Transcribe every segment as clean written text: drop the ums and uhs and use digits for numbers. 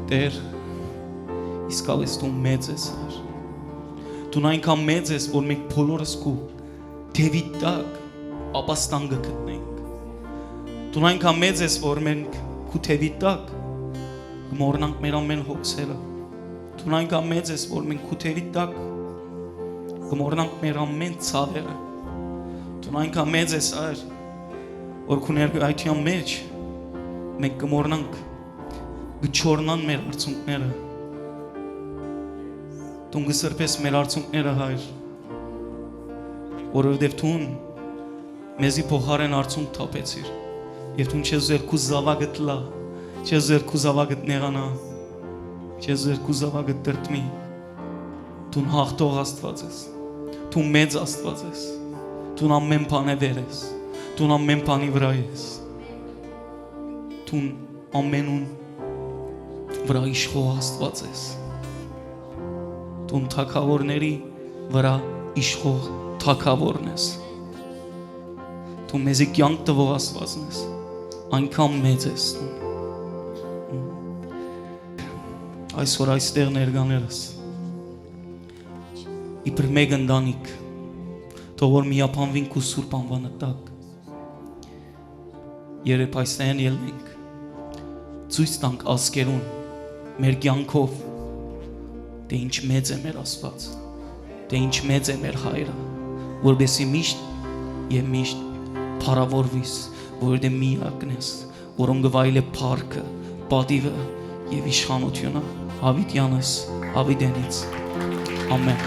Տեր, իսկապես դու մեծ ես, Հայր։ Դու այնքան մեծ ես, որ մենք բոլորս քո դևի տակ ապաստան գտնենք։ Դու այնքան մեծ ես, որ մենք քո դևի տակ գմորնանք մեր ամեն հոգսերը։ Դու այնքան մեծ ես, որ մենք քո դևի տակ գմորնանք մեր ամեն ցավերը։ Դու այնքան մեծ ես, Հայր, որ քո ներկայության մեջ մենք գմորնանք գչորնան մեր արցունքները։ Դու գսրպես մեր արցունքները, Հայր, որովհետև դու մեզի փոխարեն արցունք թափեցիր, եւ դու չես ուզել քո զավակը տլա, չես ուզել քո զավակը նեղանա, չես ուզել քո զավակը դրտմի։ Դու հաղթող Աստված ես, դու մեծ Աստված ես, դու ամեն բանը վեր ես, դու ամեն բանի վրա ես, դու ամենուն վրա իշխող Աստված ես, դու թագավորների վրա իշխող թագավորն ես, դու մեզի կյանք տվող Աստվածն ես, այնքան մեծ ես դու։ Այսօր այստեղ ներկաներս իբր մեկ ընտանիք, թող որ միապանվին քո սուրբ անվանը տակ, երբ այստեղ ելնենք, ցույց տանք ազգերուն մեր կյանքով, թե ինչ մեծ է մեր Աստված, թե ինչ մեծ է մեր Հայրը, որովհետեւ միշտ եւ միշտ փառավորվիս, որովհետեւ միակն ես, որոնք գվայել է փառքը, պատիվը եւ իշխանությունը Հավիտյանս, Հավիտենից։ Ամեն։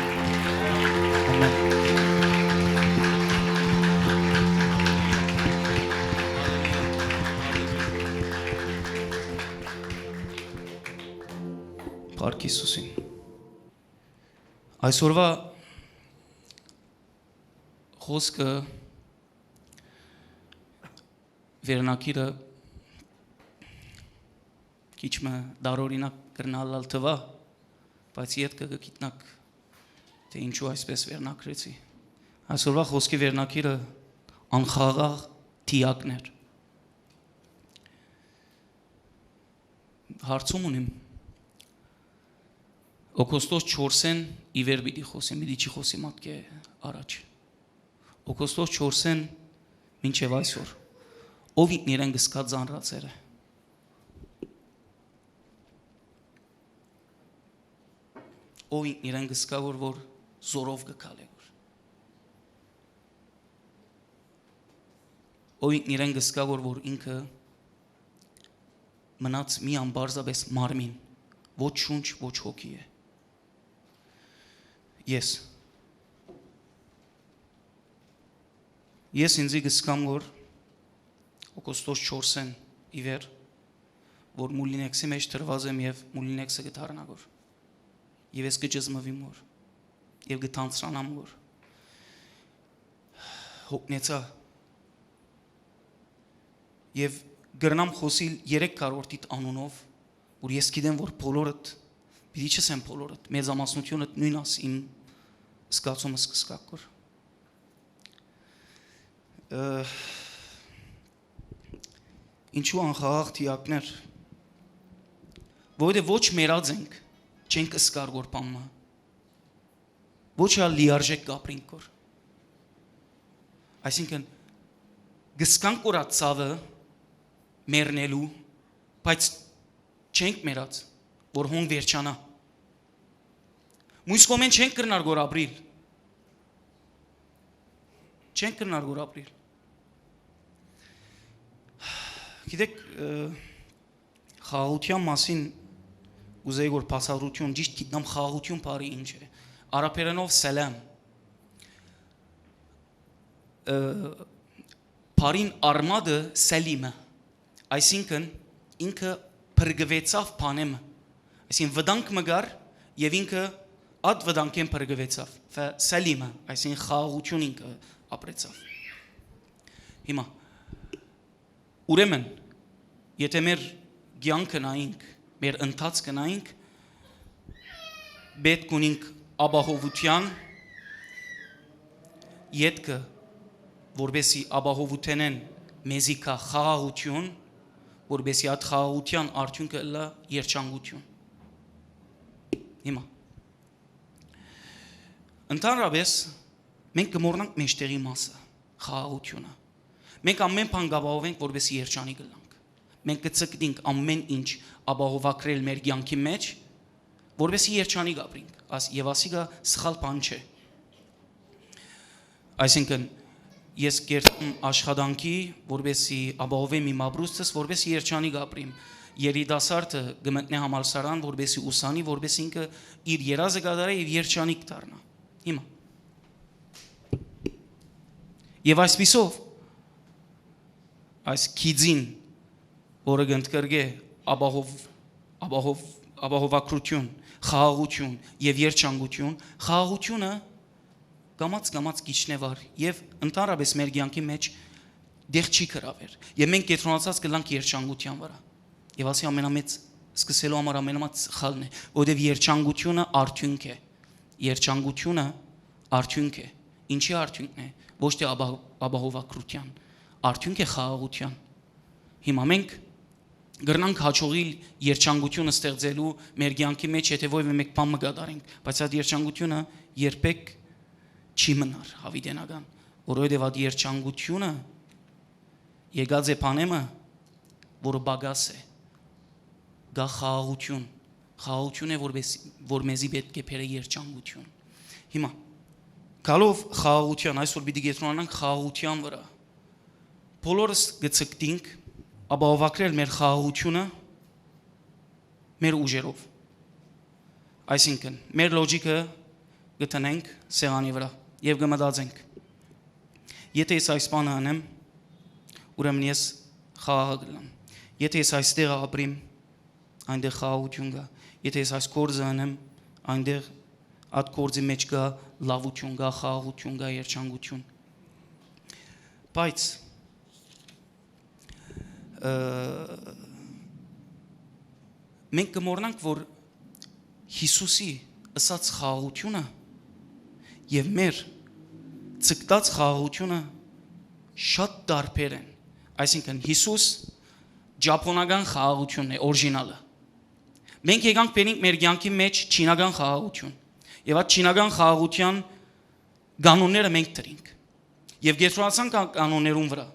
Ամեն։ Փառք Հիսուսին։ Այսօրվա խոսքը վերնակիրը քիչ մը դարօրինակ կրնալալ թվա, բայց յետքը գիտնակ, թե ինչու այսպես վերնակրեցի։ Այսօրվա խոսքի վերնակիրը անխաղաղ թիակներ։ Հարցում ունիմ, Օգոստոս 4-ին իվեր պիտի խոսեմ, պիտի չի խոսի մատկե առաջ։ Օգոստոս 4-ին մինչև այսօր, ով ինքն իրեն գսկա ձանրացերը։ Ով ինքն իրեն գսկա, որ զորով գկալ է որ։ Ով ինքն իրեն գսկա, որ ինքը մնաց մի ամբարձապես մարմին, ոչ շունչ, ոչ հոգի է։ Ես ինձի գսկամ, որ օգոստոս 4-ին իվեր, որ մուլինեքսի մեջ տրված եմ և մուլինեքսը գտարնագոր, և ես գջզմվիմ որ, և գտանցրանամ որ, հոգնեցա, և գրնամ խոսիլ 3 կարորդիտ անունով, որ ես գիտեմ, որ բոլորըտ, պիտի չսեմ բոլորըտ, մեծամասնությունըտ նույն աս իմ սկացումս կսկակոր։ Ինչու անխաղաղ թիակներ, որովհետև ոչ մերած ենք, չենք ըսկար որ պամը, ոչ ալ լիարժեք կապրինք որ, այսինքն գսկանք որ at ծավը մերնելու, բայց չենք մերած, որ հոնք վերջանա, մույս կոմեն չենք կրնար որ ապրիլ, չենք կրնար որ ապրիլ, գիտեք, խաղաղության մասին ուզեի որ պասավորություն, ճիշտ գիտնամ խաղաղություն բարի ինչ է, արաբերենով սելեմ, բարին արմադը սելիմը, այսինքն ինքը պրգվեցավ պանեմը, այսինքն վդանք մգար և ինքը ատ վդանքեն պրգվեցավ, սելիմը, այսինքն խաղաղություն ինքը ապրեցավ։ Հիմա, ուրեմն, եթե մեր գյանքը նայինք, մեր ընթացքը նայինք, պետք ունենք ապահովության ետքը, որբեսի ապահովութենեն մեզի կա խաղաղություն, որբեսի այդ խաղաղության արդյունքը լա երջանկություն։ Հիմա ընդհանրապես մենք կմոռանանք մեջտեղի մասը, խաղաղությունը։ Մենք ամեն բան գաբահովենք, որովհետեւ երջանի գլանք։ Մենք կցկտինք ամեն ինչ ապահովակրել մեր կյանքի մեջ, որովհետեւ երջանի գաբրինք։ Եվ ասիգա սխալ բան չէ։ Այսինքն ես կերտում աշխատանքի, որովհետեւ ապահովեմ իմ ապրուստս, որովհետեւ երջանի գաբրիմ։ Երիտասարդը գմտնե համալսարան, որովհետեւ ուսանի, որովհետեւ ինքը իր երազը կատարի եւ երջանի կդառնա։ Հիմա Եվ այսպիսով այս քիդին, որը գնդկրգե ապահովակրություն, խաղաղություն եւ երջանկություն, խաղաղությունը կամած գիչնեվար եւ ընդհանրապես մեր կյանքի մեջ դեղ չի գրավել։ Եվ մենք կենտրոնացած կլանք երջանկության վրա։ Եվ ասի ամենամեծ սկսելու համար ամենամեծ սխալն է, որովհետեւ երջանկությունը արդյունք է։ Երջանկությունը արդյունք է։ Ինչի արդյունքն է։ Ոչ թե ապահովակրության, արդյունք է խաղաղության։ Հիմա մենք գրնանք հաջողի երջանկությունը ստեղծելու մեր կյանքի մեջ, եթե ոչ մեկ բան մգադարենք, բայց այդ երջանկությունը երբեք չի մնար հավիտենական, որովհետև այդ երջանկությունը եկած է բանեմը, որը բագաս է, գա խաղաղություն է, որ մեզի պետք է բերե երջանկություն։ Հիմա Գալով խաղաղության, այսօր պիտի կենտրոնանանք խաղաղության վրա։ Բոլորս գցկտինք ապահովակրել մեր խաղաղությունը մեր ուժերով։ Այսինքն, մեր լոջիկը գտնենք սեղանի վրա եւ կմտածենք։ Եթե ես այս բանը անեմ, ուրեմն ես խաղաղ կլամ։ Եթե ես այստեղ ապրիմ, այնտեղ խաղաղություն կա։ Եթե ես այս գործը անեմ, այնտեղ այդ գործի մեջ կա լավություն, կա խաղաղություն, կա երջանկություն։ Բայց մենք կմոռանանք, որ Հիսուսի ըսած խաղաղությունը եւ մեր ցկտած խաղաղությունը շատ տարբեր են։ Այսինքն Հիսուս ճապոնական խաղաղությունն է, օրիգինալը։ Մենք եկանք բերենք մեր կյանքի մեջ չինական խաղաղություն։ Եվ այդ չինական խաղաղության կանոնները մենք դրինք։ Եվ կենտրոնացանք կանոններուն վրա,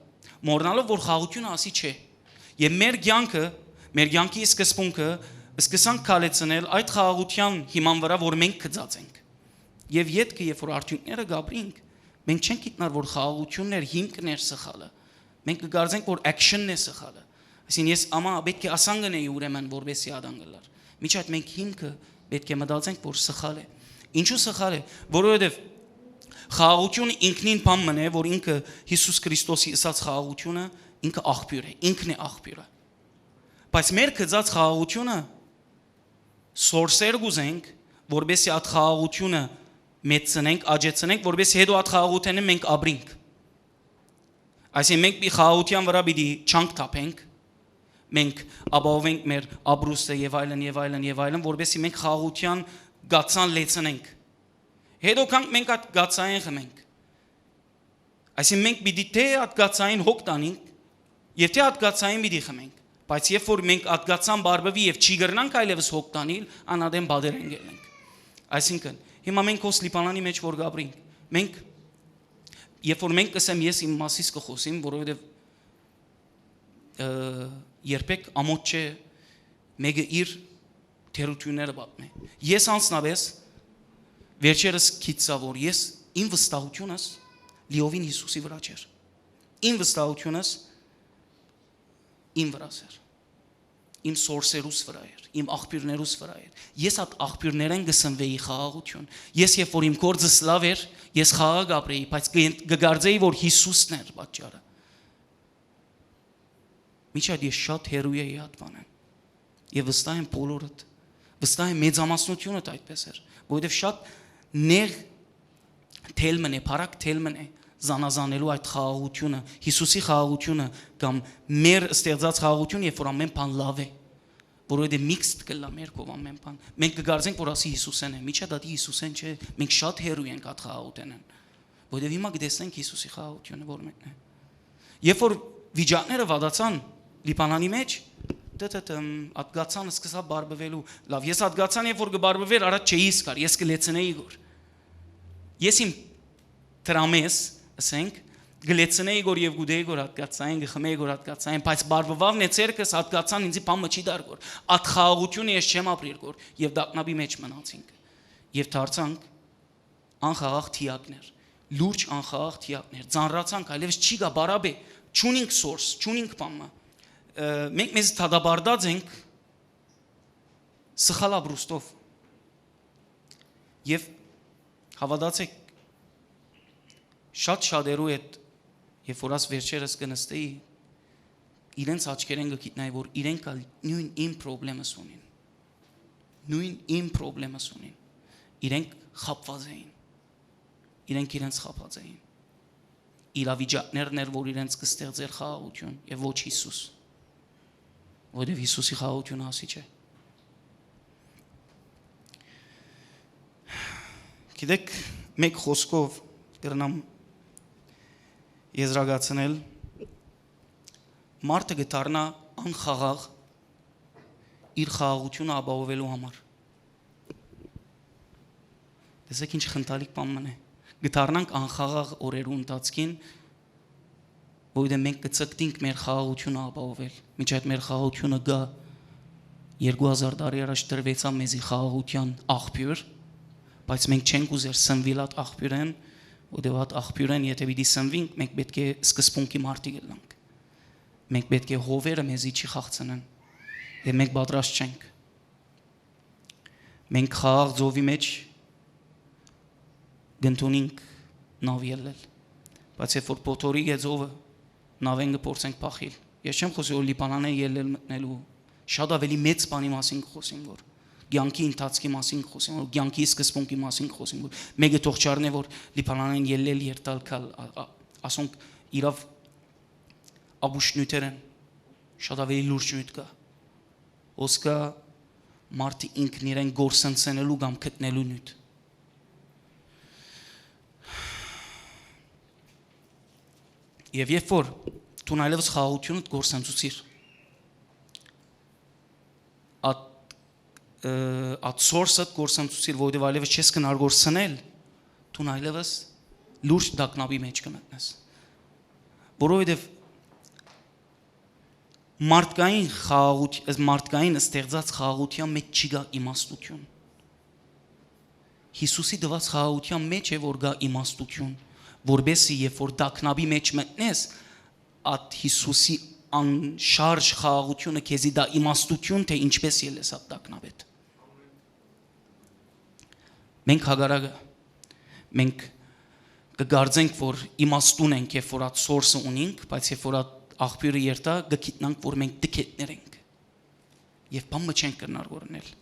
մոռանալով, որ խաղաղությունը ասի չէ։ Եվ մեր կյանքի սկզբունքը սկսանք քալեցնել այդ խաղաղության հիման վրա, որ մենք գծածենք։ Եվ յետքը, երբ որ արդյունքները գաբրինք, մենք չենք գիտնար, որ խաղաղությունն էր հիմքն էր սխալը։ Մենք կգարձենք, որ action-ն է սխալը։ Այսինքն ես ամա պետք է ասանգնեի ուրեմն որբեսի ադան գլար։ Միջի այդ մենք հիմքը պետք է մտածենք, որ սխալ է։ Ինչու սխալ է, որովհետև խաղաղությունը ինքնին բան մնե, որ ինքը Հիսուս Քրիստոսի ըսած խաղաղությունը ինքը աղբյուր է, ինքն է աղբյուրը։ Բայց մեր գծած խաղաղությունը սորսեր գուզենք, որբեսի այդ խաղաղությունը մեծնենք, աջեցնենք, որբեսի հետո այդ խաղաղութենը մենք ապրենք։ Այսինքն մենք մի խաղաղության վրա պիտի չանք թափենք, մենք ապահովենք մեր ապրուստը եւ այլն, որբեսի մենք խաղաղության գացան լեցնենք։ Հետո կանք մենք այդ գացային խմենք։ Այսինքն մենք պիտի թե այդ գացային հոգ տանենք, եւ թե այդ գացային պիտի խմենք։ Բայց երբ որ մենք այդ գացան բարբվի եւ չի գրնանք այլևս հոգ տանել, անադեմ բادرեն գելենք։ Այսինքն, հիմա մենք ոս լիբանանի մեջ որ գաբրինք, մենք երբ որ մենք կսեմ ես իմ մասից կխոսեմ, որովհետեւ երբեք ամոթ չէ մեկը իր թերությունները պատմե։ Ես անձնապես վերջերս քիծա որ ես իմ վստահությունս լիովին Հիսուսի վրա չէր։ Իմ վստահությունս իմ վրա էր։ Իմ սորսերուս վրա էր, իմ աղբյուրներուս վրա էր։ Ես այդ աղբյուրներեն գսնվեի խաղաղություն։ Ես երբ որ իմ գործս լավ էր, ես խաղաղ ապրեի, բայց կգարձեի որ Հիսուսն էր պատճառը։ Միջად ես շատ հերույ էի այդ բանեն։ Եվ վստահ եմ բոլորդ, վստահ եմ մեծամասնությունը այդպես էր, որովհետև շատ նեղ թելմն է, փարակ թելմն է զանազանելու այդ խաղաղությունը, Հիսուսի խաղաղությունը կամ մեր ստեղծած խաղաղությունը, երբ որ ամեն բան լավ է, որովհետև միքստ կլա մեր կով ամեն բան։ Մենք կգարձենք, որ ասի Հիսուսեն է, միջա դա Հիսուսեն չէ, մենք շատ հերույ ենք այդ խաղաղութենեն, որովհետև հիմա կտեսնենք Հիսուսի խաղաղությունը որ մեկն է։ Երբ որ վիճակները վատացան Լիբանանի մեջ, ատգացանը սկսա բարբվելու, լավ, ես ատգացան երբ որ կբարբվեր, արա չէի սկար, ես կլեցնեի գոր։ Ես իմ տրամես, ասենք, գլեցնեի գոր եւ գուդեի գոր ատգացային, գխմեի գոր ատգացային, բայց բարբվավ նեցերքս ատգացան ինձի բամը չի դար գոր։ Ատ խաղաղությունը ես չեմ ապրիր գոր եւ դակնաբի մեջ մնացինք։ Եվ դարձանք անխաղաղ թիակներ, լուրջ անխաղաղ թիակներ, ծանրացանք, այլևս չի գա բարաբե, չունինք source, չունինք բամը։ Մենք մեզ թադաբարդած ենք սխալ ապրուստով։ Եվ հավատացեք, շատ շատերու հետ, երբ որ աս վերջերս կնստեի, իրենց աչքերեն կգիտնայի, որ իրենք նույն իմ պրոբլեմս ունին։ Նույն իմ պրոբլեմս ունին։ Իրենք խապված էին։ Իրենք իրենց խապած էին։ Իրավիճակներն էր, որ իրենց կստեղծեր խաղաղություն եւ ոչ Հիսուս։ Որովհետեւ Հիսուսի խաղաղությունը ասի չէ։ Գիտեք, մեկ խոսքով կրնամ եզրակացնել մարդը գտարնա անխաղաղ իր խաղաղությունը ապահովելու համար։ Տեսեք ինչ խնդալիք բան է։ Գտարնանք անխաղաղ օրերու ընթացքին, որովհետև մենք կցկտինք մեր խաղաղությունը ապահովել։ Մինչ այդ մեր խաղաղությունը գա 2000 տարի առաջ տրվեցա մեզի խաղաղության աղբյուր, բայց մենք չենք ուզեր սնվել այդ աղբյուրեն, որովհետև այդ աղբյուրեն եթե պիտի սնվենք, մենք պետք է սկզբունքի մարդիկ լինենք։ Մենք պետք է հովերը մեզի չի խաղցնեն, եւ մենք պատրաստ չենք։ Մենք խաղաղ ծովի մեջ գտնունինք նավ ելնել, բայց երբ որ փոթորի գեծովը նավեն կփորձենք փախիլ։ Ես չեմ խոսի որ Լիբանանը ելնել մտնելու, շատ ավելի մեծ բանի մասին խոսենք որ Գյանքի ընթացքի մասին խոսենք, որ Գյանքի սկզբունքի մասին խոսենք, որ մեկը թող չառնե որ Լիբանանին ելնել երթալ կալ, ասոնք իրավ աբուշնյութերեն շատ ավելի լուրջ նյութ կա։ Ոսկա մարդի ինքն իրեն գործընծնելու կամ գտնելու նյութ։ Եվ երբ որ դու այլևս խաղաղությունդ գործընծուցիր, at source-ըդ գործընծուցիր, որովհետև այլևս չես կնար գործնել, դու այլևս լուրջ դակնաբի մեջ կմտնես։ Որովհետև մարդկային ստեղծած խաղաղության մեջ չի գա իմաստություն։ Հիսուսի դված խաղաղության մեջ է որ գա իմաստություն, որբեսի երբ որ դակնաբի մեջ մտնես, at Հիսուսի անշարժ խաղաղությունը քեզի դա իմաստություն թե ինչպես ելես այդ դակնաբետ։ Մենք հագարակը, մենք կգարձենք, որ իմաստուն ենք, երբ որ այդ source-ը ունենք, բայց երբ որ այդ աղբյուրը երթա, կգիտնանք, որ մենք դքետներ ենք։ Եվ բանը չենք կրնար գործնել։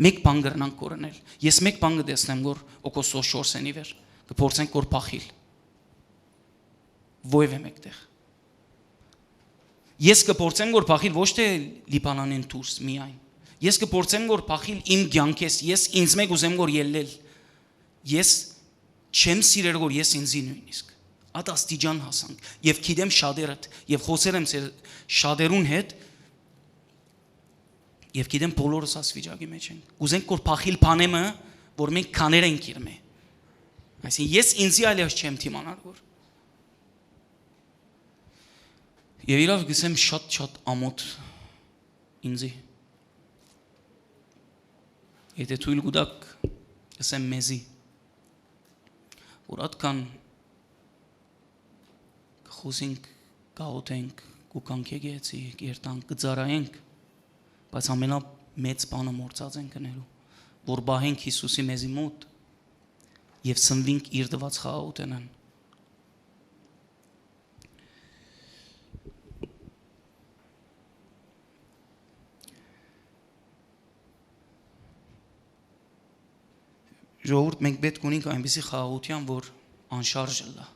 Մեկ բան կրնանք գործնել։ Ես մեկ բան կտեսնեմ, որ օկոսո շորսենի վեր, կփորձենք որ փախիլ։ Ո՞յվ է մեկտեղ։ Ես կփորձեմ որ փախիլ ոչ թե Լիբանանին դուրս միայն։ Ես կփորձեմ որ փախիլ իմ ցանկես, ես ինձ մեկ ուզեմ որ ելնել։ Ես չեմ սիրել որ ես ինձի նույնիսկ այդ աստիճան հասանք եւ գիտեմ շատերդ եւ խոսել եմ շատերուն հետ եւ գիտեմ բոլորս ասվիճակի մեջ ենք ուզենք որ փախիլ բանեմը որ մենք կաներ ենք իրմե այսինքն ես ինձի այլևս չեմ թիմանալ որ եւ իրավ գսեմ շատ ամոթ ինձի եթե թույլ գուտակ գսեմ մեզի որ ատքան կխոսենք, կաղոթենք, կուկանք եկեցի, կերտանք, կծարայենք, բայց ամենամեծ բանը մորցած ենք կնելու, որ բահենք Հիսուսի մեզի մոտ և սնվինք իր դված խաղաղութենան։ Ժողովուրդ մենք պետք ունենք այնպիսի խաղաղության, որ անշարժ լա,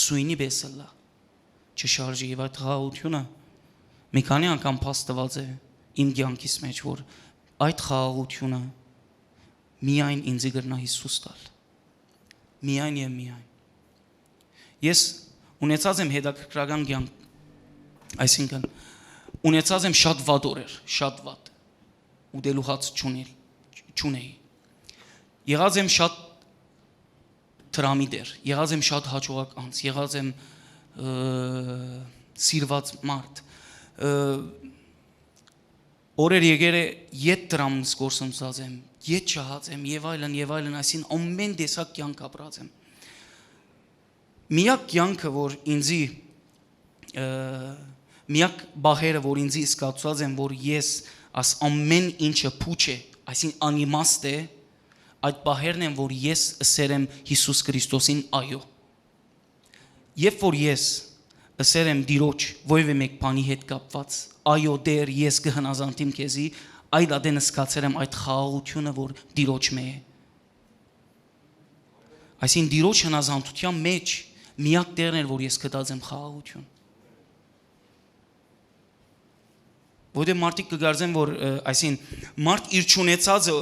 սույնի պես լա, չշարժի եւ այդ խաղաղությունը մի քանի անգամ փաստված է իմ կյանքիս մեջ, որ այդ խաղաղությունը միայն ինձ գրնա Հիսուս տալ։ Միայն եւ միայն։ Ես ունեցած եմ հետաքրքրական կյանք, այսինքն ունեցած եմ շատ վատ օրեր, շատ վատ։ Ուտելու հաց չունեի։ Եղած եմ շատ տրամիդեր, եղած եմ շատ հաջողակ անց, եղած եմ սիրված մարդ։ Օրեր եկել է ետ տրամս գործընծած եմ, ետ շահած եմ եւ այլն, այսին ամեն տեսակ կյանք ապրած եմ։ Միակ կյանքը, որ ինձի միակ բախերը, որ ինձի սկացած են, որ ես աս ամեն ինչը փուչ է, այսին անիմաստ է, այդ բախերն են, որ ես ըսել եմ Հիսուս Քրիստոսին այո։ Երբ որ ես ըսել եմ Տիրոջ ովևէ մեկ բանի հետ կապված, այո դեր ես կհնազանդիմ քեզի, այդ ադենը սկացել եմ այդ խաղաղությունը, որ Տիրոջ մե է։ Այսին Տիրոջ հնազանդության մեջ միակ դերն էր, որ ես գտած եմ խաղաղություն։ Որտե մարդիկ կգարձեն, որ այսին մարդ իր չունեցածը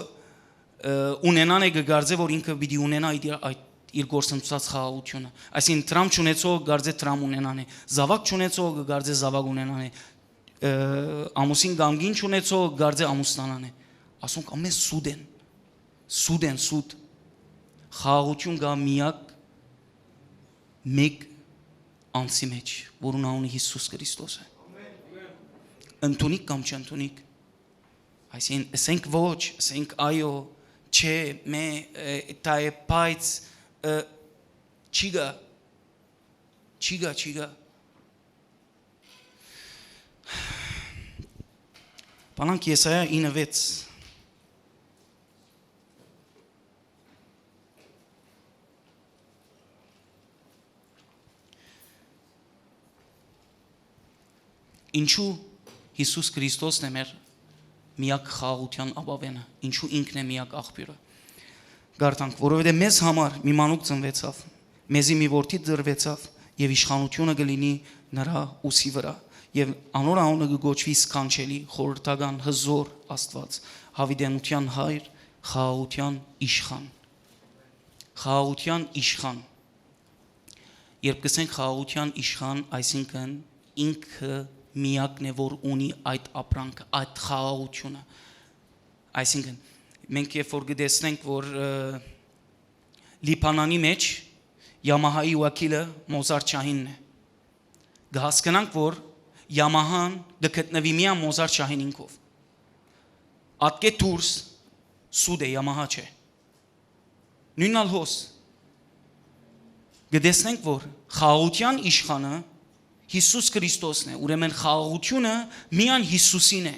ունենան է կգարձե, որ ինքը պիտի ունենա այդ իր գործընթացած խաղաղությունը։ Այսին տրամ չունեցող կգարձե տրամ ունենան է, զավակ չունեցող կգարձե զավակ ունենան է, ամուսին գամգին չունեցող կգարձե ամուսնանան է։ Ասոնք ամեն սուտ։ Խաղաղություն կա միակ մեկ անձի մեջ, որուն անունը Հիսուս Քրիստոս է։ Ընդունիկ կամ չընդունիկ, այսին ասենք ոչ, ասենք այո, չէ, մե դա է բայց չի գա։ Բանանք Եսայա 9:6 Ինչու Հիսուս Քրիստոսն է մեր միակ խաղաղության ապավենը, ինչու ինքն է միակ աղբյուրը։ Գարտանք, որովհետև մեզ համար մի մանուկ ծնվեցավ, մեզի մի որդի դրվեցավ եւ իշխանությունը կլինի նրա ուսի վրա եւ անոր անունը կգոչվի սքանչելի, խորհրդական, հզոր Աստված, հավիտենության հայր, խաղաղության իշխան։ Խաղաղության իշխան։ Երբ կսենք խաղաղության իշխան, այսինքն ինքը միակն է, որ ունի այդ ապրանքը, այդ խաղաղությունը։ Այսինքն մենք երբ որ գտեսնենք, որ Լիբանանի մեջ Yamaha-ի վակիլը Մոզարտ Շահինն է, կհասկանանք, որ Yamaha-ն գտնվի միայն Մոզարտ Շահինինքով։ Ատկե դուրս սուդ է, Yamaha չէ։ Նույնալ հոս գտեսնենք, որ խաղաղության իշխանը Հիսուս Քրիստոսն է, ուրեմն խաղաղությունը միայն Հիսուսին է,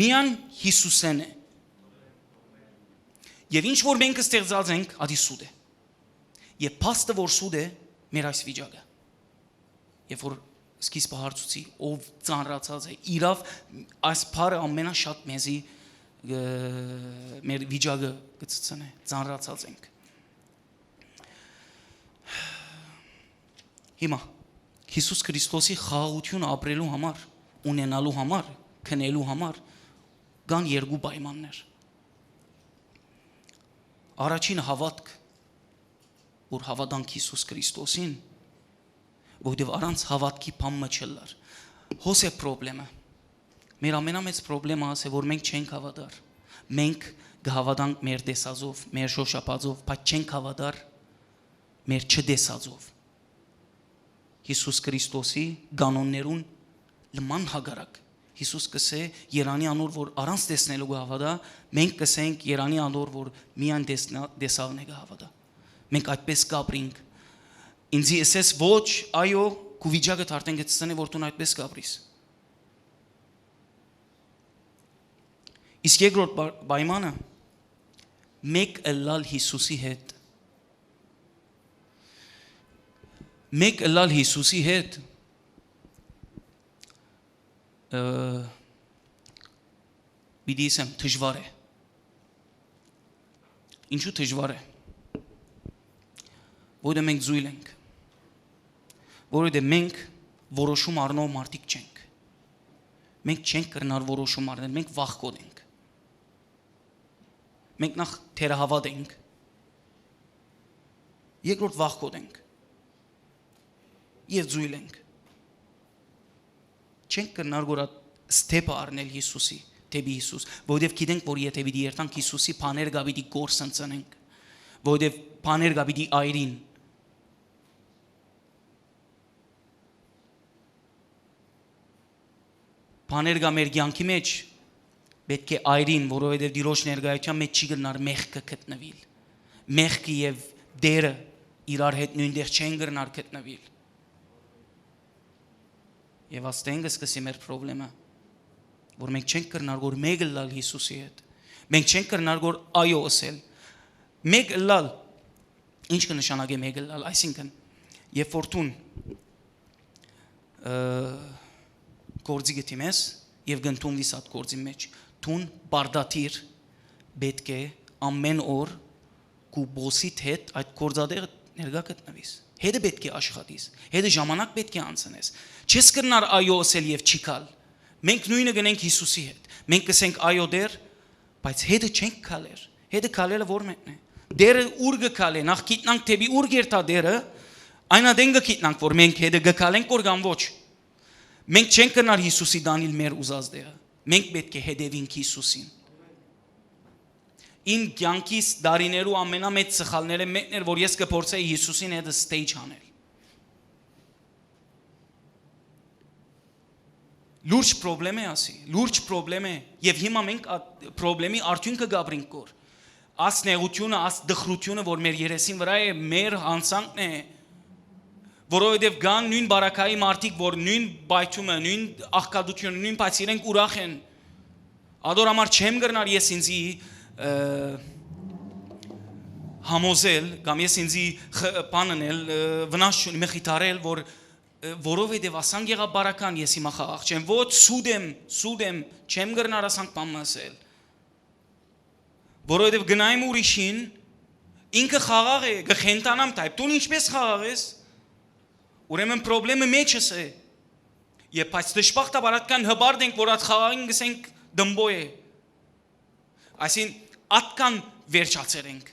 միայն Հիսուսեն է։ Եվ ինչ որ մենք ստեղծած ենք, ադի սուդ է։ Եվ փաստը որ սուդ է, մեր այս վիճակը։ Եվ որ սկիզբը հարցուցի, ով ծանրացած է, իրավ այս բառը ամենաշատ մեզի մեր վիճակը կծծնե, ծանրացած ենք։ Հիմա Հիսուս Քրիստոսի խաղաղությունը ապրելու համար, ունենալու համար, քնելու համար կան երկու պայմաններ։ Առաջինը հավատք, որ հավատանք Հիսուս Քրիստոսին, որովհետև առանց հավատքի բանը չլար։ Հոս է խնդրեմը։ Մեր ամենամեծ խնդրեմը է, որ մենք չենք հավատար։ Մենք կհավատանք մեր տեսածով, մեր շոշափածով, բայց չենք հավատար մեր չտեսածով։ Հիսուս Քրիստոսի կանոններուն լման հագարակ Հիսուս կսե Երանի անոր, որ առանց տեսնելու կհավատա, մենք կսենք Երանի անոր, որ միայն տեսավն է կհավատա։ Մենք այդպես կապրինք։ Ինձի ասես ոչ, այո, քու վիճակը արդեն գցցնի, որ դու այդպես կապրիս։ Իսկ երկրորդ պայմանը մեկ ըլլալ Հիսուսի հետ։ Մեկ ըլլալ Հիսուսի հետ պիտի ասեմ դժվար է։ Ինչու դժվար է։ Որովհետև մենք զույլ ենք։ Որովհետև մենք որոշում առնող մարդիկ չենք։ Մենք չենք կրնար որոշում առնել, մենք վախկոտ ենք։ Մենք նախ թերահավատ ենք։ Երկրորդ վախկոտ ենք։ Եվ զույլ ենք։ Չենք կրնար գորա ստեպը առնել Հիսուսի, դեպի Հիսուս, որովհետև գիտենք, որ եթե պիտի երթանք Հիսուսի բաներ գա պիտի գործընծնենք, որովհետև բաներ գա պիտի այրին։ Բաներ գա մեր կյանքի մեջ պետք է այրին, որովհետև Տիրոջ ներկայության մեջ չի գտնար մեղքը գտնվել։ Մեղքը եւ դերը իրար հետ նույնտեղ չեն գտնար գտնվել։ Եվ աստեն կսկսի մեր խնդրեմը, որ մենք չենք կրնար որ մեկ լալ Հիսուսի հետ։ Մենք չենք կրնար որ այո ասել։ Մեկ լալ ինչ կնշանակի մեկ լալ, այսինքն երբ որ տուն գործի գտիմես եւ գնտում վիսատ գործի մեջ տուն բարդաթիր պետք է ամեն օր կու բոսիտ հետ այդ գործադերը ներգա գտնվիս հետը պետք է աշխատիս հետը ժամանակ պետք է անցնես չես կրնար այո ասել եւ չիկալ մենք նույնը գնենք Հիսուսի հետ մենք կսենք այո դեր բայց հետը չենք քալեր հետը քալելը որ մեկն է դերը ուր գքալե նախ գիտնանք թեպի ուր գերտա դերը այնադեն գիտնանք որ մենք հետը գքալենք որ կամ ոչ մենք չենք կրնար Հիսուսի դանիլ մեր ուզած դերը մենք պետք է հետևենք Հիսուսին ին կյանքիս դարիներու ամենամեծ սխալները մեկն էր որ ես կփորձեի Հիսուսին հետ stage անել լուրջ խնդրեմ է ասի լուրջ խնդրեմ է եւ հիմա մենք խնդրեմի արդյունքը գաբրինք կոր աս նեղությունը աս դխրությունը որ մեր երեսին վրա է մեր հանցանքն է որովհետև կան նույն բարակայի մարդիկ, որ նույն բայթումը, նույն աղքատությունը, նույն բայց իրենք ուրախ են։ Ադոր համար չեմ գրնար ես ինձի համոզել, կամ ես ինձի բաննել, վնաս չունի, մխիթարել, որ որովհետև ասանք եղա բարական ես հիմա խաղաղ չեմ, ոչ սուդեմ, չեմ գրնար ասանք բան ասել։ Որովհետև գնայմ ուրիշին, ինքը խաղաղ է, գխենտանամ թայպ, դու ինչպես խաղաղ ես։ Ուրեմն խնդրեմը մեջս է։ Եվ բայց դժբախտաբար ատկան հբարդ ենք, որ այդ խաղաղին գսենք դմբո է։ Այսին ատկան վերջացեր ենք։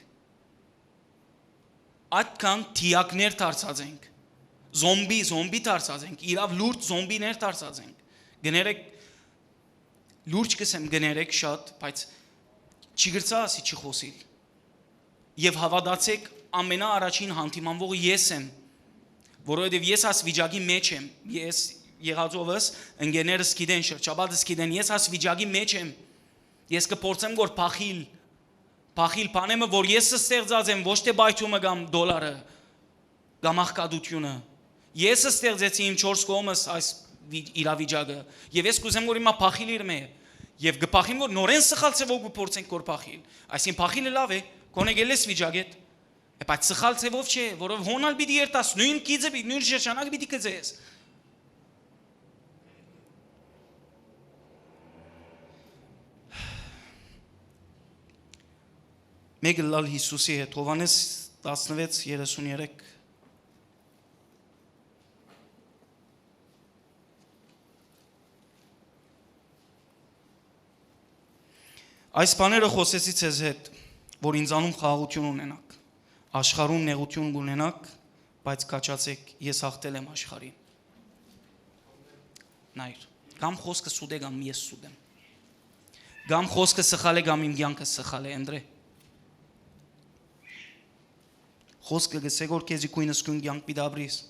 Ատկան թիակներ դարձած ենք։ Զոմբի դարձած ենք, իրավ լուրջ զոմբիներ դարձած ենք։ Գներեք լուրջ կսեմ գներեք շատ, բայց չի գրծա ասի չի խոսիլ։ Եվ հավատացեք ամենաառաջին հանդիմանվողը ես եմ։ Որովհետև ես աս վիճակի մեջ եմ, ես եղածովս ընկերներս գիտեն, շրջապատս գիտեն, ես աս վիճակի մեջ եմ, ես կփորձեմ որ փախիլ բանեմը, որ ես ստեղծած եմ, ոչ թե բայթումը կամ դոլարը, կամ աղքատությունը, ես ստեղծեցի իմ 4 կողմս այս իրավիճակը, եւ ես կուզեմ որ հիմա փախիլ իրմ է, եւ կփախիմ որ նորեն սխալ ցեվով կփորձենք որ փախիլ, այսին փախիլը լավ է, կոնեգելես վիճակետ Բայց սխալ ցևով չէ, որով հոնալ պիտի երտաս, նույն կիծը պիտի, նույն շրջանակ պիտի կծես։ Մեկ լալ Հիսուսի հետ, Հովհաննես 16:33 Այս բաները խոսեցի ցեզ հետ, որ ինձանում խաղաղություն ունենաք։ Աշխարհում նեղություն ունենաք, բայց կաչացեք, ես հաղթել եմ աշխարհին։ Նայր, կամ խոսքը սուդ է, կամ ես սուդ եմ։ Կամ խոսքը սխալ է, կամ իմ կյանքը սխալ է, Անդրե։ Խոսքը գսե որ քեզի քույնս քուն կյանք պիտի ապրիս։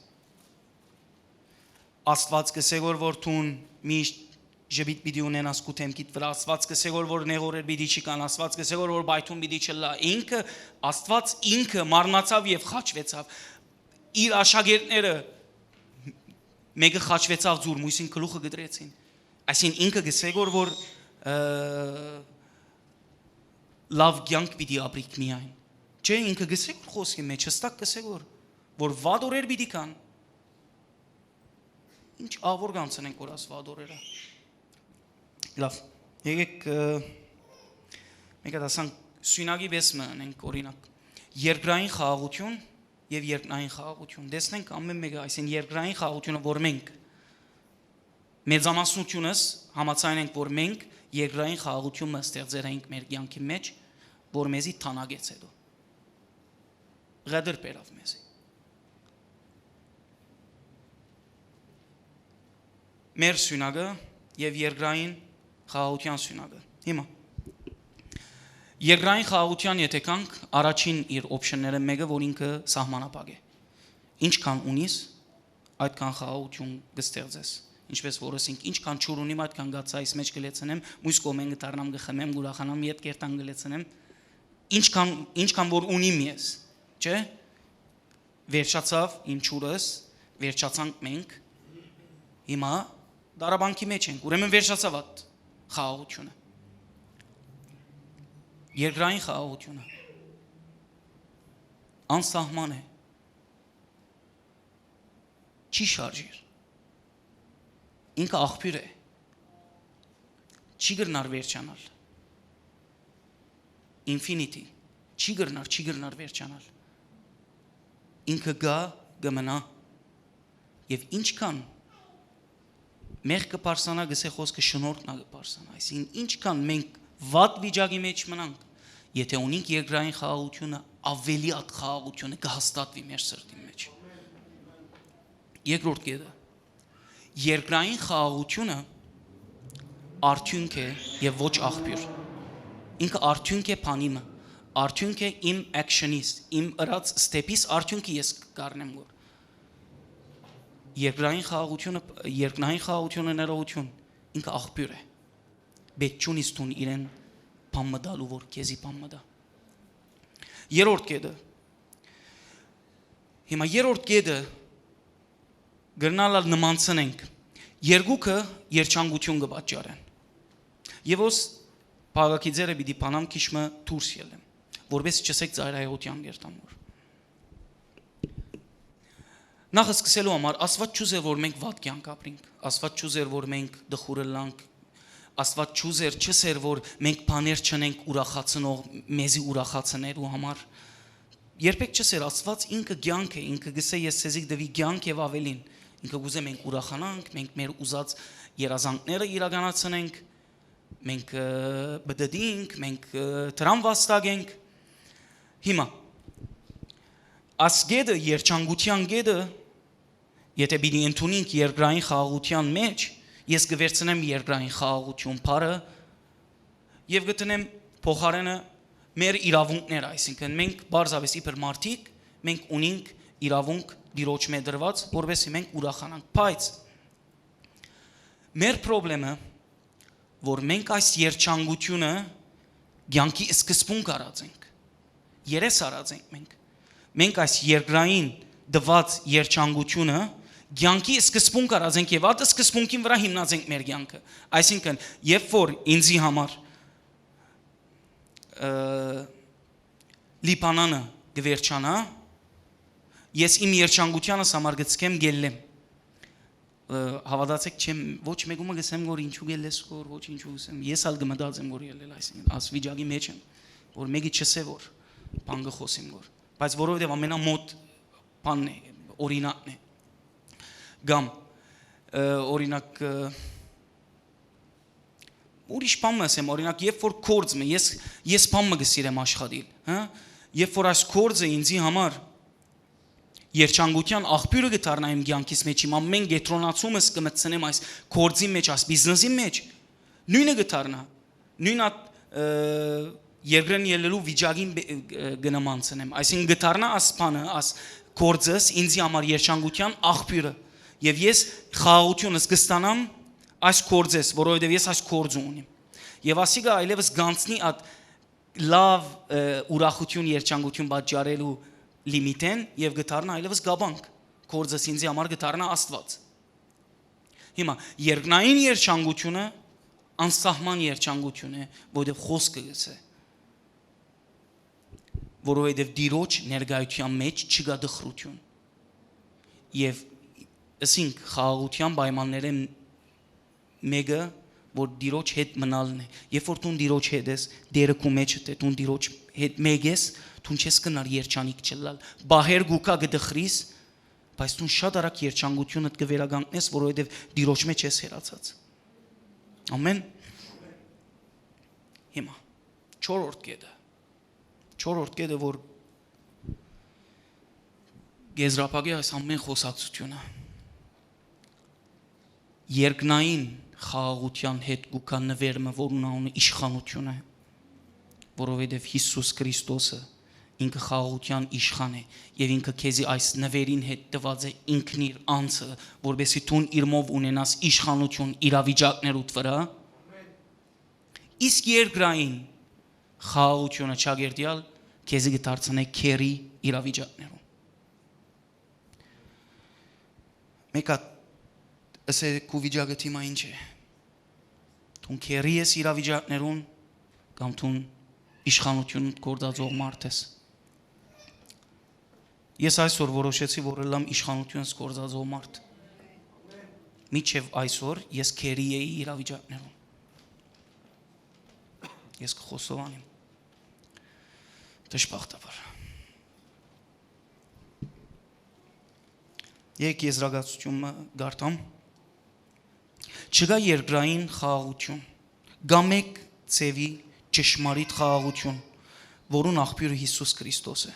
Աստված գսե որ թուն միշտ Ժբիտ պիտի ունենաս կութեմքիդ վրա, Աստված կսե որ նեղորեր պիտի չի կան, Աստված կսե որ բայթում պիտի չլա, ինքը, Աստված ինքը մարնացավ և խաչվեցավ, իր աշակերտները մեկը խաչվեցավ ձուր, մույսին գլուխը գդրեցին, այսին ինքը գսե որ լավ կյանք պիտի ապրիք միայն, չէ ինքը գսե որ խոսքի մեջ, հստակ գսե որ վատ օրեր պիտի կան, ինչ ավոր կանցնենք որ աս վատ օրերը Լավ, եկեք մեկ ասանք սյունագի բեսմը անենք օրինակ երկրային խաղաղություն և երկնային խաղաղություն դեսնենք ամեն մեկը այսին երկրային խաղաղությունը որ մենք մեծամասնությունս համաձայն ենք որ մենք երկրային խաղաղությունը ստեղծել ենք մեր կյանքի մեջ որ մեզի թանագեց հետո ղեդր բերավ մեզի մեր սյունագը եւ երկրային խաղաղության սյունակը։ Հիմա երկրային խաղաղության եթե կանք առաջին իր օպշնները մեկը որ ինքը սահմանապակ է։ Ինչքան ունիս, այդքան խաղաղություն կստեղծես։ Ինչպես որ ասենք, ինչքան ճուր ունիմ, այդքան գացայից մեջ կլեցնեմ, մյուս կողմեն կդառնամ գխմեմ, ուրախանամ, իդ կերտան կլեցնեմ։ Ինչքան որ ունիմ ես, չէ՞։ Վերջացավ իմ ճուրս, վերջացանք մենք։ Հիմա դարաբանքի մեջ ենք, ուրեմն վերջացավ այդ խաղաղությունը։ Երկրային խաղաղությունը անսահման է, չի շարժիր, ինքը աղբյուր է, չի գրնար վերջանալ, ինֆինիտի, չի գրնար վերջանալ, ինքը գա գմնա և ինչքան մեղ կպարսանա գսե խոսքը շնորհքն կպարսանա, այսինքն ինչքան մենք վատ վիճակի մեջ մնանք, եթե ունենք երկրային խաղաղությունը, ավելի այդ խաղաղությունը կհաստատվի մեր սրտի մեջ։ Երկրորդ կետը, երկրային խաղաղությունը արդյունք է եւ ոչ աղբյուր։ Ինքը արդյունք է բանիմը, արդյունք է իմ actionից, իմ ըրած step-ից արդյունքը ես կառնեմ որ։ Երկրային խաղաղությունը ներողություն, ինքը աղբյուր է։ Բեկ չունիս տուն իրեն բան մտալու որ քեզի բան մտա։ Երրորդ կետը։ Հիմա երրորդ կետը գրնալալ նմանցնենք։ Երկուքը երջանկություն կպատճառեն։ Եվ ոս բաղակի ձերը պիտի բանամ քիչմը դուրս ելեմ, որպես չսեք ծայրահեղության գերտամոր։ Նախ սկսելու համար Աստված չուզեր որ մենք վատ կյանք ապրենք, Աստված չուզեր որ մենք դխուրը լանք, Աստված չուզեր չսեր որ մենք բաներ չնենք ուրախացնող մեզի ուրախացնելու համար։ Երբեք չսեր Աստված ինքը կյանք է, ինքը գսե ես ցեզի դվի կյանք եւ ավելին։ Ինքը գուզե մենք ուրախանանք, մենք մեր ուզած երազանքները իրականացնենք, մենք բդդինք, մենք դրան վաստակենք։ Հիմա ասգեդը երջանկության գեդը եթե պիտի ընդունենք երկրային խաղաղության մեջ, ես կվերցնեմ երկրային խաղաղություն բարը եւ գտնեմ փոխարենը մեր իրավունքները, այսինքն մենք բարձավես իբր մարդիկ, մենք ունենք իրավունք դիրոջ մեր դրված, որովհետեւ մենք ուրախանանք, բայց մեր խնդրեմը, որ մենք այս երջանկությունը կյանքի սկզբունք արած ենք, երես արած ենք մենք այս երկրային դված երջանկությունը կյանքի սկզբունք արած ենք եւ այդ սկզբունքին վրա հիմնած ենք մեր կյանքը, այսինքն երբ որ ինձի համար լիբանանը գվերջանա, ես իմ երջանկությանս համար գցկեմ գելեմ, հավատացեք չեմ ոչ մեկումը գսեմ որ ինչու գելես որ ոչ ինչու գսեմ, ես ալ գմտածեմ որ ելել այսինքն աս վիճակի մեջ եմ, որ մեկի չսե որ բան գխոսիմ որ, բայց որովհետեւ ամենամոտ բանն է, օրինակն է, գամ օրինակ ուրիշ բան ասեմ, օրինակ երբ որ կորձը ես բանը գսիրեմ աշխատել, հա, երբ որ այս կորձը ինձի համար երջանկության աղբյուրը գտարնա իմ կյանքիս մեջ, իմ ամեն գետրոնացումս կմտցնեմ այս կորձի մեջ, այս բիզնեսի մեջ, նույնը գտարնա, նույն երկրեն ելելու վիճակին գնամանցնեմ, այսինքն գտարնա այս բանը, այս կորձս ինձի համար երջանկության աղբյուրը, եւ ես խաղաղությունս կստանամ այս կորձես, որովհետեւ ես այս կորձը ունիմ, եւ ասիկա այլևս գանցնի այդ լավ ուրախություն երջանկություն պատճառելու լիմիտեն եւ գտարնա այլևս գաբանք կորձս ինձի համար գտարնա Աստված։ Հիմա երկնային երջանկությունը անսահման երջանկություն է, որովհետեւ խոսքը գսե, որովհետեւ դիրոջ ներկայության մեջ չկա դխրություն։ Եվ ասինք խաղաղության պայմանները մեկը որ դիրոջ հետ մնալն է, երբ որ դու դիրոջ հետ ես, դերը քո մեջ է, դու դիրոջ հետ մեկ ես, դու չես կնար երջանիկ չլալ, բահեր գուկա գդխրիս, բայց դու շատ արագ երջանկությունդ կվերագանքնես, որովհետև դիրոջ մեջ ես հերացած։ Ամեն։ Հիմա չորրորդ կետը, որ գեզրափակի այս ամեն խոսակցությունը, երկնային խաղաղության հետ գուքա նվերմը, որ ունի իշխանություն է, որովհետև Հիսուս Քրիստոսը ինքը խաղաղության իշխան է եւ ինքը քեզի այս նվերին հետ տված է ինքն իր անձը, որովհետեւ դու իրմով ունենաս իշխանություն իրավիճակներուդ վրա։ Իսկ երկրային խաղաղությունը ճագերտյալ քեզի կդարձնե քերի իրավիճակներում։ Մեկա ասե քու վիճակը թիմա ինչ է։ Դու քերի ես իրավիճակներուն կամ դու իշխանություն գործածող մարդ ես։ Ես այսօր որոշեցի, որ ըլլամ իշխանությունս գործածող մարդ։ Միջև այսօր ես քերի էի իրավիճակներում։ Ես կխոսովանեմ։ Դժբախտաբար։ Եկ եզրակացությունը գարտամ։ Չկա երկրային խաղաղություն, գա մեկ ծևի ճշմարիտ խաղաղություն, որուն աղբյուրը Հիսուս Քրիստոս է։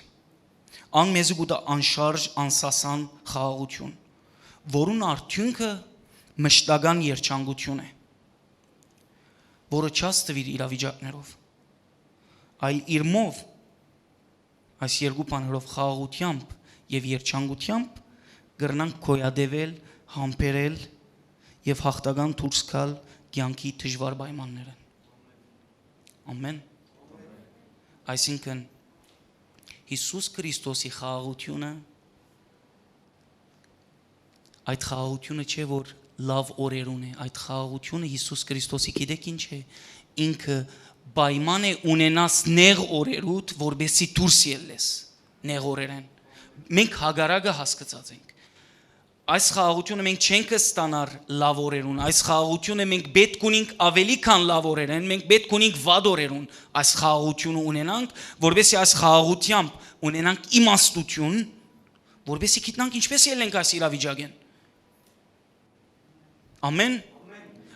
Ան մեզի գուտա անշարժ, անսասան խաղաղություն, որուն արդյունքը մշտական երջանկություն է, որը չաստվիր իրավիճակներով, այլ իրմով, այս երկու բաներով խաղաղությամբ եւ երջանկությամբ կրնանք գոյադևել, համբերել եւ հաղթական դուրս գալ կյանքի դժվար պայմանները։ Ամեն։ Այսինքն Հիսուս Քրիստոսի խաղաղությունը այդ խաղաղությունը չէ որ լավ օրերուն է, այդ խաղաղությունը Հիսուս Քրիստոսի գիտեք ինչ է, ինքը պայման է ունենաս նեղ օրերուդ, որբեսի դուրս ելես նեղ օրերեն։ Մենք հագարակը հասկացած ենք։ Այս խաղաղությունը մենք չենք ստանար լավ օրերուն, այս խաղաղությունը մենք պետք ունենք ավելի քան լավ օրերեն, մենք պետք ունենք վատ օրերուն այս խաղաղությունը ունենանք, որովհետեւ այս խաղաղությամբ ունենանք իմաստություն, որովհետեւ գիտնանք ինչպես ելենք այս իրավիճակեն։ Ամեն։